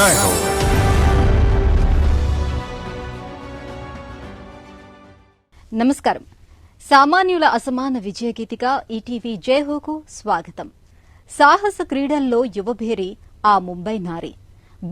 జై హో. నమస్కారం. సామాన్యుల అసమాన విజయగీతిగా ఈటీవీ జైహోకు స్వాగతం. సాహస క్రీడల్లో యువభేరి ఆ ముంబై నారి.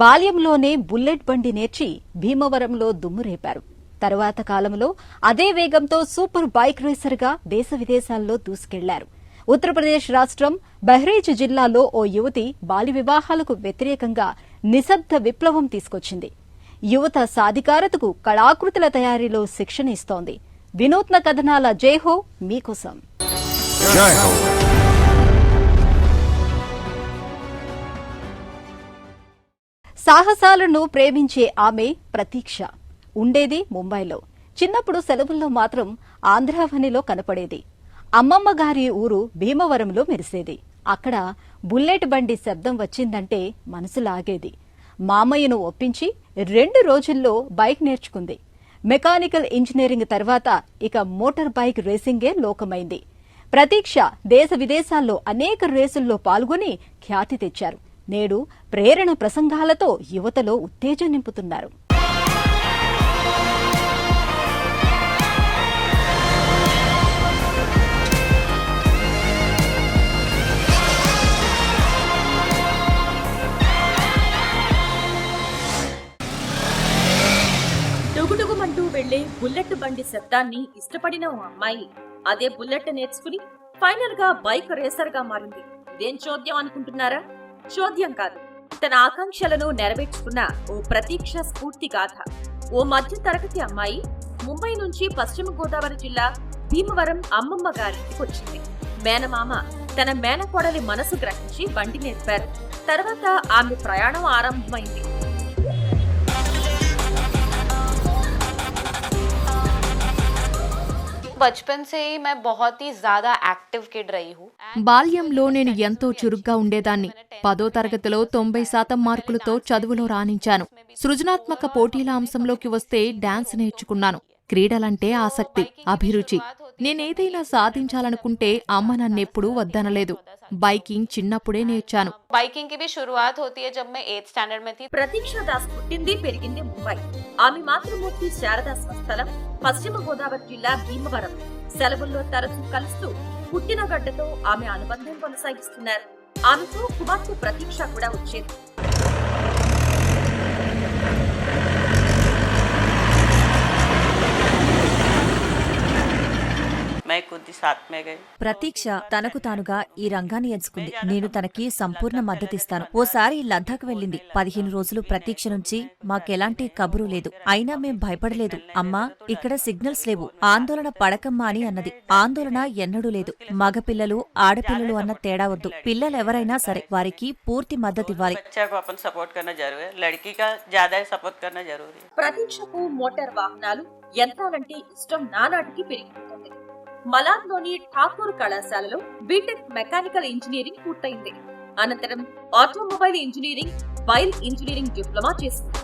బాల్యంలోనే బుల్లెట్ బండి నేర్చి భీమవరంలో దుమ్మురేపారు. తరువాత కాలంలో అదే వేగంతో సూపర్ బైక్ రేసర్గా దేశ విదేశాల్లో దూసుకెళ్లారు. ఉత్తరప్రదేశ్ రాష్ట్రం బహ్రైచ్ జిల్లాలో ఓ యువతి బాల్య వివాహాలకు వ్యతిరేకంగా నిశ్శబ్ద విప్లవం తీసుకొచ్చింది. యువత సాధికారతకు కళాకృతుల తయారీలో శిక్షణ ఇస్తోంది. వినూత్న కథనాల జైహో మీకోసం. జై హో. సాహసాలను ప్రేమించే ఆమె ప్రతీక్ష ఉండేది ముంబైలో. చిన్నప్పుడు సెలవుల్లో మాత్రం ఆంధ్రావనిలో కనపడేది. అమ్మమ్మ గారి ఊరు భీమవరంలో మెరిసేది. అక్కడ బుల్లెట్ బండి శబ్దం వచ్చిందంటే మనసు లాగేది. మామయ్యను ఒప్పించి 2 రోజుల్లో బైక్ నేర్చుకుంది. మెకానికల్ ఇంజనీరింగ్ తర్వాత ఇక మోటార్ బైక్ రేసింగే లోకమైంది. ప్రతీక్ష దేశ విదేశాల్లో అనేక రేసుల్లో పాల్గొని ఖ్యాతి తెచ్చారు. నేడు ప్రేరణ ప్రసంగాలతో యువతలో ఉత్తేజం నింపుతున్నారు. డుగుడుగుమంటూ వెళ్లే బుల్లెట్ బండి శబ్దాన్ని ఇష్టపడిన ఓ అమ్మాయి అదే బుల్లెట్ నేర్చుకుని ఫైనల్ గా బైక్ రేసర్ గా మారింది. ఇదేం చోద్యం అనుకుంటున్నారా? చోద్యం కాదు, తన ఆకాంక్షలను నెరవేర్చుకున్న ఓ ప్రతీక్ష స్ఫూర్తి గాథ. ఓ మధ్య తరగతి అమ్మాయి ముంబై నుంచి పశ్చిమ గోదావరి జిల్లా భీమవరం అమ్మమ్మ గారింటికి వచ్చింది. మేనమామ తన మేనకోడలి మనసు గ్రహించి బండి నేర్పారు. తర్వాత ఆమె ప్రయాణం ఆరంభమైంది. బచ్పన్ సే मैं बहुत ही ज्यादा एक्टिव किड रही हूँ. బాల్యంలో నేను ఎంతో చురుగ్గా ఉండేదాన్ని. 10వ తరగతిలో 90% మార్కులతో చదువులో రాణించాను. సృజనాత్మక పోటీల అంశంలోకి వస్తే డాన్స్ నేర్చుకున్నాను. క్రీడలంటే ఆసక్తి, అభిరుచి. నేనేదైనా సాధించాలనుకుంటే అమ్మ నన్నెప్పుడూ వద్దనలేదు. బైకింగ్ చిన్నప్పుడే నేర్చాను. बाइकिंग की भी शुरुआत होती है जब मैं 8th स्टैंडर्ड में थी. ప్రతీక్ష దాస్ పుట్టింది పెరిగింది ముంబై. ఆమె మాతృమూర్తి శారదా స్వస్థలం పశ్చిమ గోదావరి జిల్లా భీమవరం. సెలవుల్లో తరచూ కలుస్తూ పుట్టిన గడ్డతో ఆమె అనుబంధం కొనసాగిస్తున్నారు. ఆమెతో కుమార్తె ప్రతీక్ష కూడా వచ్చేది. ప్రతీక్ష తనకు తానుగా ఈ రంగాన్ని ఎంచుకుంది. నేను తనకి సంపూర్ణ మద్దతిస్తాను. ఓసారి లద్దాఖ్ వెళ్ళింది. 15 రోజులు ప్రతీక్ష నుంచి మాకెలాంటి కబురు లేదు. అయినా మేం భయపడలేదు. అమ్మా, ఇక్కడ సిగ్నల్స్ లేవు, ఆందోళన పడకమ్మా అని అన్నది. ఆందోళన ఎన్నడూ లేదు. మగపిల్లలు ఆడపిల్లలు అన్న తేడా వద్దు. పిల్లలెవరైనా సరే వారికి పూర్తి మద్దతివ్వాలి. ప్రతీక్షకు మోటార్ వాహనాలు, యంత్రాలంటే ఇష్టం నానాటికి పెరిగిపోతుంది. మలాడ్లోని ఠాకూర్ కళాశాలలో బీటెక్ మెకానికల్ ఇంజనీరింగ్ పూర్తయింది. అనంతరం automobile engineering, bile engineering diploma చేసింది.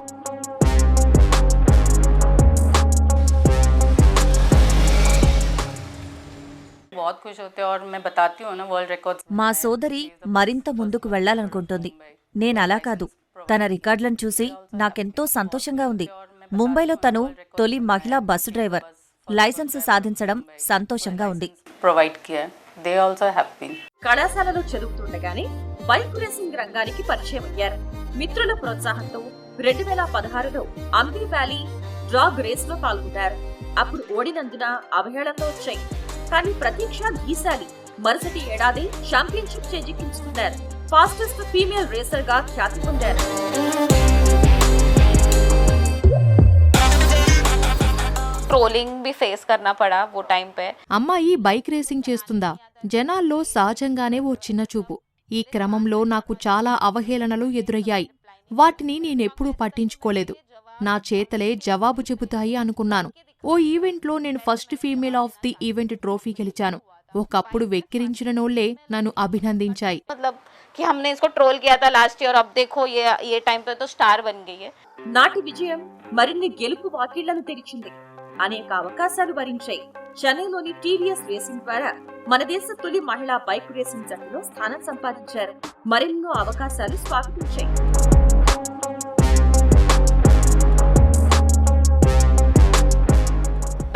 మా సోదరి మరింత ముందుకు వెళ్లాలనుకుంటోంది. నేనలా కాదు. తన రికార్డులను చూసి నాకెంతో సంతోషంగా ఉంది. ముంబైలో తను తొలి మహిళా బస్సు డ్రైవర్. లైసెన్స్ సాధించడం సంతోషంగా ఉంది. కళాశాలలో చదువుతుండగానే బైక్ రేసింగ్ రంగానికి పరిచయం అయ్యారు. మిత్రుల ప్రోత్సాహంతో 2016లో అంబీ వ్యాలీ డ్రాగ్ రేస్ లో పాల్గొన్నారు. అప్పుడు ఓడినందున అవహేళనలో వచ్చాయి. కానీ ప్రతీక్ష గీశాలి. మరుసటి ఏడాది ఛాంపియన్షిప్ చేజిక్కించుకున్నారు. ఫాస్టెస్ట్ ఫీమేల్ రేసర్ గా ఖ్యాతి పొందారు. ट्रोलिंग भी फेस करना पड़ा वो टाइम पे. అమ్మాయి బైక్ రేసింగ్ చేస్తుందా? జనాల్లో సహజంగానే ఓ చిన్న చూపు. ఈ క్రమంలో నాకు చాలా అవహేళనలు ఎదురయ్యాయి. వాటిని నేనెప్పుడూ పట్టించుకోలేదు. నా చేతలే జవాబు చెబుతాయి అనుకున్నాను. ఓ ఈవెంట్లో నేను first female of the event trophy గెలిచాను. ఒకప్పుడు వెక్కిరించిన నోళ్లే నన్ను అభినందించాయి. कि हमने इसको ट्रोल किया था लास्ट ईयर, अब देखो ये टाइम पे तो स्टार बन गई है. నాటి విజయం మరిన్ని గెలుపు వాకిళ్లను తెరిచింది. అనేక అవకాశాలు వరించాయి. చెన్నైలోని టీవీఎస్ రేసింగ్ ద్వారా మన దేశ తొలి మహిళా బైక్ రేసింగ్ జట్టులో స్థానం సంపాదించారు. మరెన్నో అవకాశాలు స్వాగతించాయి.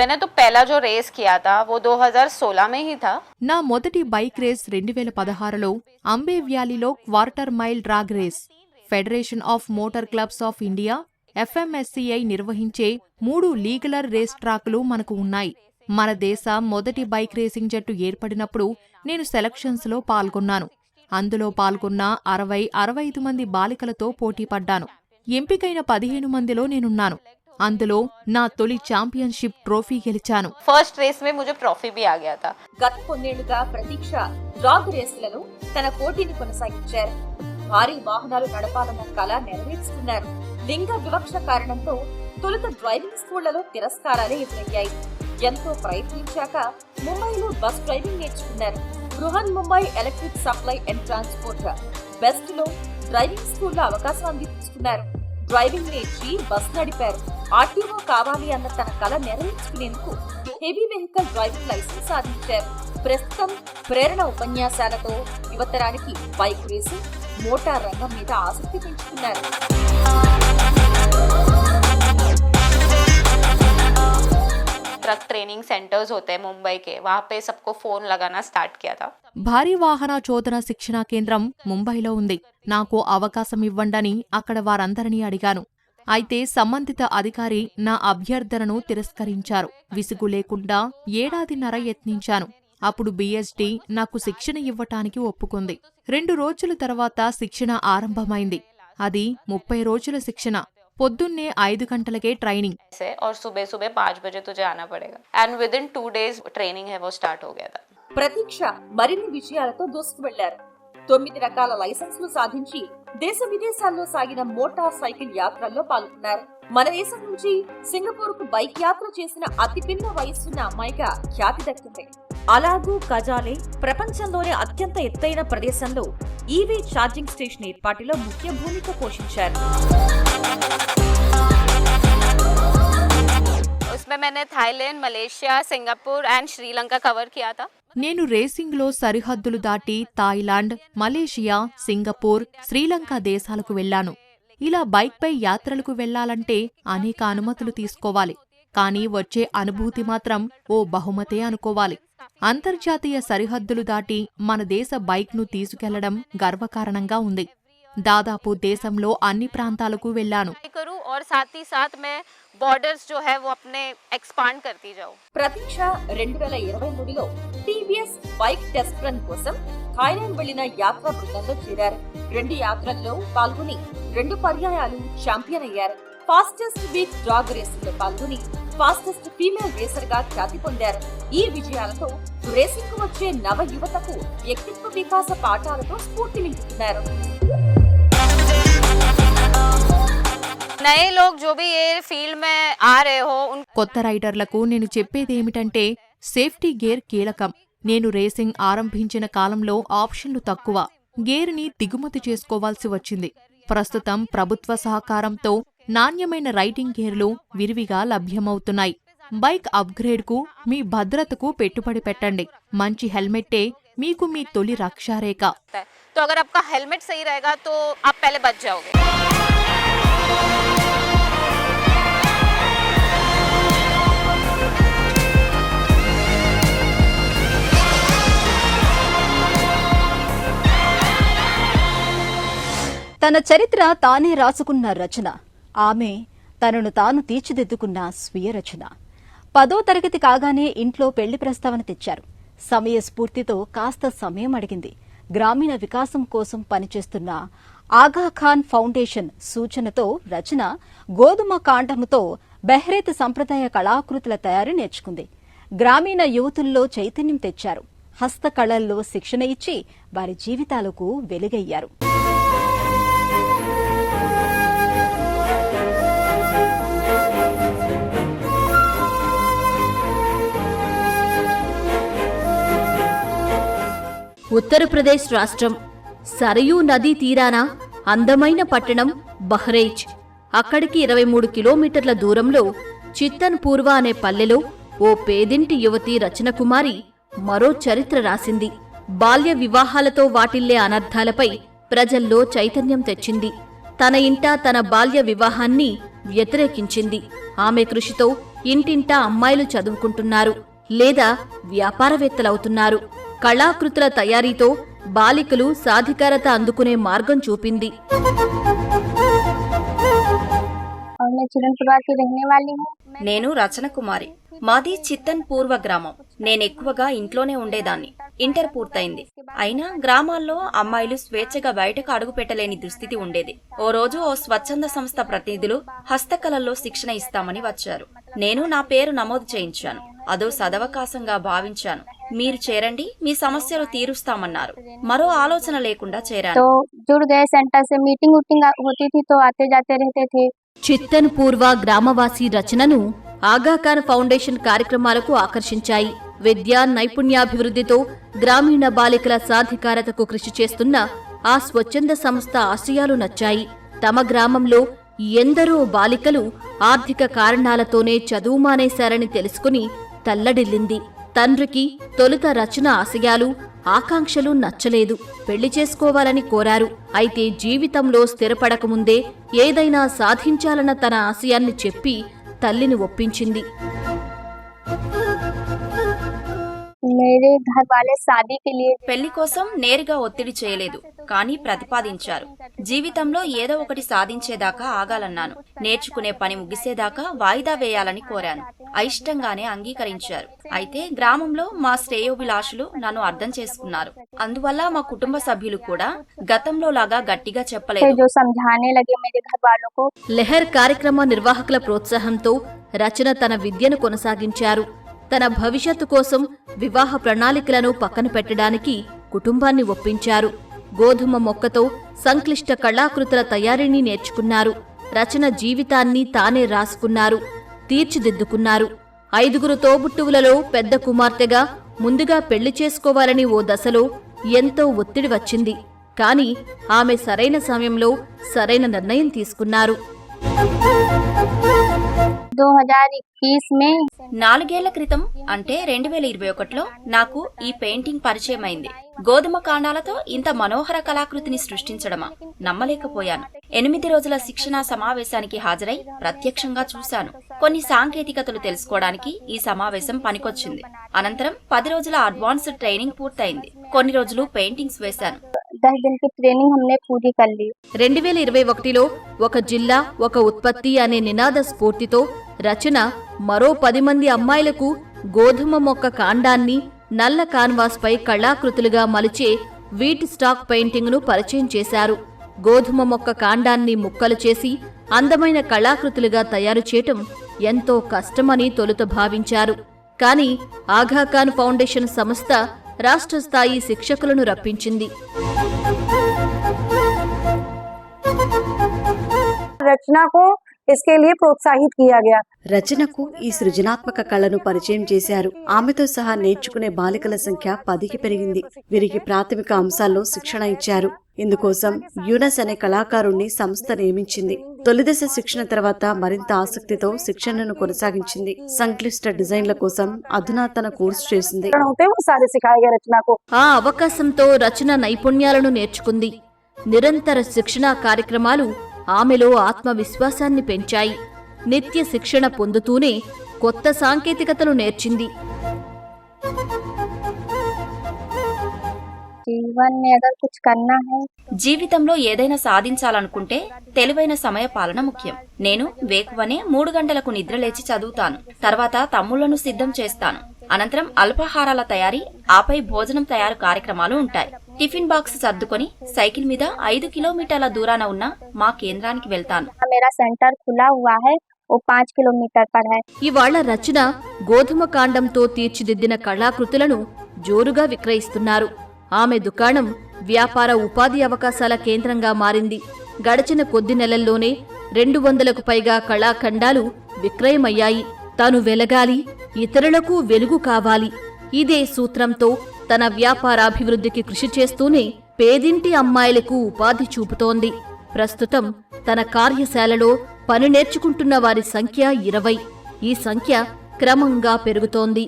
मैंने तो पहला जो रेस किया था वो 2016 में ही था। నా మొదటి బైక్ రేస్ 2016లో అంబే వ్యాలీలో quarter mile drag race. Federation of motor clubs of India FMSCI నిర్వహించే 3 లీగలర్ రేస్ ట్రాక్లు మనకు ఉన్నాయి. మన దేశ మొదటి బైక్ రేసింగ్ జట్టు ఏర్పడినప్పుడు నేను సెలక్షన్స్లో పాల్గొన్నాను. అందులో పాల్గొన్న 60-65 మంది బాలికలతో పోటీపడ్డాను. ఎంపికైన 15 మందిలో నేనున్నాను. అందులో నా తొలి ఛాంపియన్షిప్ ట్రోఫీ గెలిచాను. ఫస్ట్ రేస్ में मुझे ट्रॉफी भी आ गया था। గత కొన్నేళ్లుగా ప్రతీక్ష డ్రాగ్ రేసులను తన పోటీని కొనసాగించారు. భారీ వాహనాలు నడపాలన్న కళ నెరవేర్చుకున్నారు. లింగ వివక్ష కారణంతో తొలుత డ్రైవింగ్ స్కూళ్లలో తిరస్కారాలే ఎదురయ్యాయి. ఎంతో ప్రయత్నించాక ముంబైలో బస్ డ్రైవింగ్ నేర్చుకున్నారు. Brihan Mumbai electric supply and transport best లో డ్రైవింగ్ స్కూల్లో అవకాశం అందించుకున్నారు. డ్రైవింగ్ నేర్చి బస్ నడిపారు. ఆర్టీఓ కావాలి అన్న తన కళ నెరవేర్చుకునేందుకు హెవీ వెహికల్ డ్రైవింగ్ లైసెన్స్ సాధించారు. ప్రస్తుతం ప్రేరణ ఉపన్యాసాలతో యువతరానికి బైక్ రేసింగ్, మోటార్ రంగం మీద ఆసక్తి పెంచుకున్నారు. ट्रक ट्रेनिंग सेंटर्स होते हैं मुंबई के, वहाँ पे सबको फोन लगाना स्टार्ट किया था। భారీ వాహన చోదన శిక్షణా కేంద్రం ముంబైలో ఉంది. నాకు అవకాశం ఇవ్వండని అక్కడ వారందరినీ అడిగాను. అయితే సంబంధిత అధికారి నా అభ్యర్థనను తిరస్కరించారు. విసుగు లేకుండా 1.5 ఏళ్లు యత్నించాను. అప్పుడు BSD నాకు శిక్షణ ఇవ్వటానికి ఒప్పుకుంది. 2 రోజుల తర్వాత శిక్షణ ఆరంభమైంది. అది 30 రోజుల శిక్షణ. పొద్దున్నే 5 గంటలకే ట్రైనింగ్ और सुबह 5 बजे तुझे आना पड़ेगा and with in 2 days training है वो स्टार्ट हो गया था। ప్రతీక్ష మరిన్ని విజయాలతో దూసుకు వెళ్లారు. 9 రకాల లైసెన్సులు సాధించి దేశ విదేశాల్లో సాగిన మోటార్ సైకిల్ యాత్రల్లో పాల్గొన్నారు. మన దేశం నుంచి సింగపూర్ కు బైక్ యాత్ర చేసిన అతి పిన్న వయస్సున్న అమ్మాయిగా ఖ్యాతి దక్కింది. అలాగూ కజాలే ప్రపంచంలోనే అత్యంత ఎత్తైన ప్రదేశంలో ఈవీ ఛార్జింగ్ స్టేషన్ ఏర్పాటులో ముఖ్య భూమిక పోషించారు. उसमें मैंने Thailand, Malaysia, Singapore and Sri Lanka cover किया था। నేను రేసింగ్లో సరిహద్దులు దాటి థాయిలాండ్, మలేషియా, సింగపూర్, శ్రీలంక దేశాలకు వెళ్లాను. ఇలా బైక్పై యాత్రలకు వెళ్లాలంటే అనేక అనుమతులు తీసుకోవాలి. కానీ వచ్చే అనుభూతి మాత్రం ఓ బహుమతే అనుకోవాలి. అంతర్జాతీయ సరిహద్దులు దాటి మన దేశ బైక్ను తీసుకెళ్లడం గర్వకారణంగా ఉంది. దాదాపు దేశంలో అన్ని ప్రాంతాలకు వెళ్లాను. और साथ ही साथ मैं बॉर्डर्स जो है वो अपने एक्सपांड करती जाऊं। ప్రతీక్ష 2023లో TVS బైక్ టెస్ట్ రన్ కోసం థాయిలాండ్ వెళ్లిన యాత్రా బృందంలో చేరారు. 2 యాత్రల్లో పాల్గొని 2 పర్యాయాలు ఛాంపియన్ అయ్యారు. ఫాస్టెస్ట్ వీక్ డ్రాగ్ రేసులో పాల్గొని ఫాస్టెస్ట్ ఫీమేల్ రేసర్ గా ఖ్యాతి పొందారు. ఈ విజయాలతో రేసింగ్ కు వచ్చే నవ యువతకు వ్యక్తిత్వ వికాస పాఠాలతో స్ఫూర్తి నింపుతున్నారు. नए लोग जो भी ये फील्ड में आ रहे हो కొత్త రైడర్లకు నేను చెప్పేదేమిటంటే సేఫ్టీ గేర్ కీలకం. నేను రేసింగ్ ఆరంభించిన కాలంలో ఆప్షన్లు తక్కువ. గేర్ని దిగుమతి చేసుకోవాల్సి వచ్చింది. ప్రస్తుతం ప్రభుత్వ సహకారంతో నాణ్యమైన రైడింగ్ గేర్లు విరివిగా లభ్యమవుతున్నాయి. బైక్ అప్గ్రేడ్కు, మీ భద్రతకు పెట్టుబడి పెట్టండి. మంచి హెల్మెట్టే మీకు మీ తొలి రక్షారేఖ. तो अगर आपका हेलमेट सही रहेगा तो आप पहले बच जाओगे। తన చరిత్ర తానే రాసుకున్న రచన. ఆమె తనను తాను తీర్చిదిద్దుకున్న స్వీయ రచన. 10వ తరగతి కాగానే ఇంట్లో పెళ్లి ప్రస్తావన తెచ్చారు. సమయ స్ఫూర్తితో కాస్త సమయం అడిగింది. గ్రామీణ వికాసం కోసం పనిచేస్తున్న ఆగాఖాన్ ఫౌండేషన్ సూచనతో రచన గోధుమ కాండముతో బెహ్రేత్ సంప్రదాయ కళాకృతుల తయారీ నేర్చుకుంది. గ్రామీణ యువతుల్లో చైతన్యం తెచ్చారు. హస్తకళల్లో శిక్షణ ఇచ్చి వారి జీవితాలకు వెలుగయ్యారు. ఉత్తరప్రదేశ్ రాష్ట్రం సరయూ నదీ తీరాన అందమైన పట్టణం బహ్రైచ్. అక్కడికి 23 కిలోమీటర్ల దూరంలో చిత్తన్ పూర్వ అనే పల్లెలో ఓ పేదింటి యువతి రచనకుమారి మరో చరిత్ర రాసింది. బాల్య వివాహాలతో వాటిల్లే అనర్థాలపై ప్రజల్లో చైతన్యం తెచ్చింది. తన ఇంట తన బాల్య వివాహాన్ని వ్యతిరేకించింది. ఆమె కృషితో ఇంటింటా అమ్మాయిలు చదువుకుంటున్నారు లేదా వ్యాపారవేత్తలవుతున్నారు. కళాకృతుల తయారీతో బాలికలు సాధికారత అందుకునే మార్గం చూపింది. నేను రచన కుమారి. మాది చిత్తన్ పూర్వ గ్రామం. నేనెక్కువగా ఇంట్లోనే ఉండేదాన్ని. ఇంటర్ పూర్తయింది. అయినా గ్రామాల్లో అమ్మాయిలు స్వేచ్ఛగా బయటకు అడుగు పెట్టలేని దుస్థితి ఉండేది. ఓ రోజు ఓ స్వచ్ఛంద సంస్థ ప్రతినిధులు హస్తకళల్లో శిక్షణ ఇస్తామని వచ్చారు. నేను నా పేరు నమోదు చేయించాను. అదో సదవకాశంగా భావించాను. మీరు చేరండి, మీ సమస్యలు తీరుస్తామన్నారు. మరో ఆలోచన లేకుండా చేరాను. చిత్తన్ పూర్వ గ్రామవాసి రచనను ఆగాఖాన్ ఫౌండేషన్ కార్యక్రమాలకు ఆకర్షించాయి. విద్యా నైపుణ్యాభివృద్ధితో గ్రామీణ బాలికల సాధికారతకు కృషి చేస్తున్న ఆ స్వచ్ఛంద సంస్థ ఆశయాలు నచ్చాయి. తమ గ్రామంలో ఎందరో బాలికలు ఆర్థిక కారణాలతోనే చదువు మానేశారని తెలుసుకుని తల్లడిల్లింది. తండ్రికి తొలుత రచన ఆశయాలు, ఆకాంక్షలు నచ్చలేదు. పెళ్లి చేసుకోవాలని కోరారు. అయితే జీవితంలో స్థిరపడకముందే ఏదైనా సాధించాలన్న తన ఆశయాన్ని చెప్పి తల్లిని ఒప్పించింది. పెళ్లి కోసం నేరుగా ఒత్తిడి చేయలేదు, కానీ ప్రతిపాదించారు. జీవితంలో ఏదో ఒకటి సాధించేదాకా ఆగాలన్నాను. నేర్చుకునే పని ముగిసేదాకా వాయిదా వేయాలని కోరాను. అయిష్టంగానే అంగీకరించారు. అయితే గ్రామంలో మా శ్రేయోభిలాషులు నన్ను అర్థం చేసుకున్నారు. అందువల్ల మా కుటుంబ సభ్యులు కూడా గతంలో లాగా గట్టిగా చెప్పలేదు. లెహర్ కార్యక్రమ నిర్వాహకుల ప్రోత్సాహంతో రచన తన విద్యను కొనసాగించారు. తన భవిష్యత్తు కోసం వివాహ ప్రణాళికలను పక్కన పెట్టడానికి కుటుంబాన్ని ఒప్పించారు. గోధుమ మొక్కతో సంక్లిష్ట కళాకృతుల తయారీని నేర్చుకున్నారు. రచన జీవితాన్ని తానే రాసుకున్నారు, తీర్చిదిద్దుకున్నారు. 5 తోబుట్టువులలో పెద్ద కుమార్తెగా ముందుగా పెళ్లి చేసుకోవాలని ఓ దశలో ఎంతో ఒత్తిడి వచ్చింది. కాని ఆమె సరైన సమయంలో సరైన నిర్ణయం తీసుకున్నారు. 4 క్రితం అంటే 2021లో నాకు ఈ పెయింటింగ్ పరిచయమైంది. గోధుమ కాండాలతో ఇంత మనోహర కళాకృతిని సృష్టించడమా? నమ్మలేకపోయాను. 8 రోజుల శిక్షణా సమావేశానికి హాజరై ప్రత్యక్షంగా చూశాను. కొన్ని సాంకేతికతలు తెలుసుకోవడానికి ఈ సమావేశం పనికొచ్చింది. అనంతరం 10 రోజుల అడ్వాన్స్డ్ ట్రైనింగ్ పూర్తయింది. కొన్ని రోజులు పెయింటింగ్స్ వేశాను. 2021లో ఒక జిల్లా ఒక ఉత్పత్తి అనే నినాద స్ఫూర్తితో రచన మరో 10 మంది అమ్మాయిలకు గోధుమ మొక్క కాండాన్ని నల్ల కాన్వాస్ పై కళాకృతులుగా మలిచే వీట్ స్టాక్ పెయింటింగ్ ను పరిచయం చేశారు. గోధుమ మొక్క కాండాన్ని ముక్కలు చేసి అందమైన కళాకృతులుగా తయారు చేయటం ఎంతో కష్టమని తొలుత భావించారు. కాని ఆగాఖాన్ ఫౌండేషన్ సంస్థ రాష్ట్ర స్థాయి శిక్షకులను రప్పించింది. రచనకు इसके लिए प्रोत्साहित किया गया. రచనకు ఈ సృజనాత్మక కళను పరిచయం చేశారు. ఆమెతో సహా నేర్చుకునే బాలికల సంఖ్య 10కి పెరిగింది. వీరికి ప్రాథమిక అంశాల్లో శిక్షణ ఇచ్చారు. ఇందుకోసం యూనస్ అనే కళాకారుణ్ణి సంస్థ నియమించింది. తొలిదశ శిక్షణ తర్వాత మరింత ఆసక్తితో శిక్షణను కొనసాగించింది. సంక్లిష్ట డిజైన్ల కోసం అధునాతన కోర్సు చేసింది. ఆ అవకాశంతో రచన నైపుణ్యాలను నేర్చుకుంది. నిరంతర శిక్షణా కార్యక్రమాలు ఆమెలో ఆత్మవిశ్వాసాన్ని పెంచాయి. నిత్య శిక్షణ పొందుతూనే కొత్త సాంకేతికతలు నేర్చింది. జీవితంలో ఏదైనా సాధించాలనుకుంటే తెలివైన సమయ పాలన ముఖ్యం. నేను వేకువనే 3 గంటలకు నిద్రలేచి చదువుతాను. తర్వాత తమ్ముళ్లను సిద్ధం చేస్తాను. అనంతరం అల్పాహారాల తయారీ, ఆపై భోజనం తయారు కార్యక్రమాలు ఉంటాయి. టిఫిన్ బాక్స్ సర్దుకొని సైకిల్ మీద 5 కిలోమీటర్ల దూరాన ఉన్న మా కేంద్రానికి వెళ్తాను. ఇవాళ రచన గోధుమ కాండంతో తీర్చిదిద్దిన కళాకృతులను జోరుగా విక్రయిస్తున్నారు. ఆమె దుకాణం వ్యాపార ఉపాధి అవకాశాల కేంద్రంగా మారింది. గడిచిన కొద్ది నెలల్లోనే 200కు పైగా కళాఖండాలు విక్రయమయ్యాయి. తాను వెలగాలి, ఇతరులకు వెలుగు కావాలి. ఇదే సూత్రంతో తన వ్యాపారాభివృద్ధికి కృషి చేస్తూనే పేదింటి అమ్మాయిలకు ఉపాధి చూపుతోంది. ప్రస్తుతం తన కార్యశాలలో పని నేర్చుకుంటున్న వారి సంఖ్య 20. ఈ సంఖ్య క్రమంగా పెరుగుతోంది.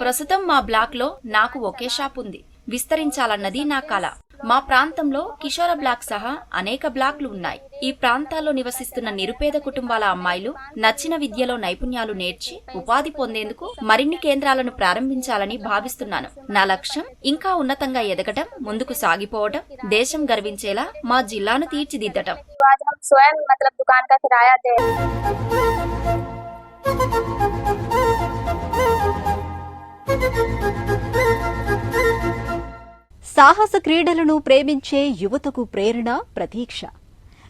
ప్రస్తుతం మా బ్లాక్ లో నాకు ఒకే షాప్ ఉంది. విస్తరించాలన్నది నా కల. మా ప్రాంతంలో కిషోర బ్లాక్ సహా అనేక బ్లాక్లు ఉన్నాయి. ఈ ప్రాంతాల్లో నివసిస్తున్న నిరుపేద కుటుంబాల అమ్మాయిలు నచ్చిన విద్యలో నైపుణ్యాలు నేర్చి ఉపాధి పొందేందుకు మరిన్ని కేంద్రాలను ప్రారంభించాలని భావిస్తున్నాను. నా లక్ష్యం ఇంకా ఉన్నతంగా ఎదగటం, ముందుకు సాగిపోవటం, దేశం గర్వించేలా మా జిల్లాను తీర్చిదిద్దటం. स्वयं मतलब दुकान का किराया दे। సాహస క్రీడలను ప్రేమించే యువతకు ప్రేరణ, ప్రతీక్ష.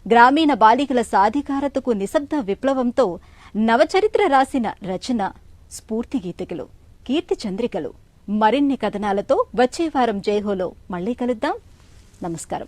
గ్రామీణ బాలికల సాధికారతకు నిశ్శబ్ద విప్లవంతో నవచరిత్ర రాసిన రచన, స్ఫూర్తి గీతికలు, కీర్తి చంద్రికలు. మరిన్ని కథనాలతో వచ్చే వారం జైహోలో మళ్లీ కలుద్దాం. నమస్కారం.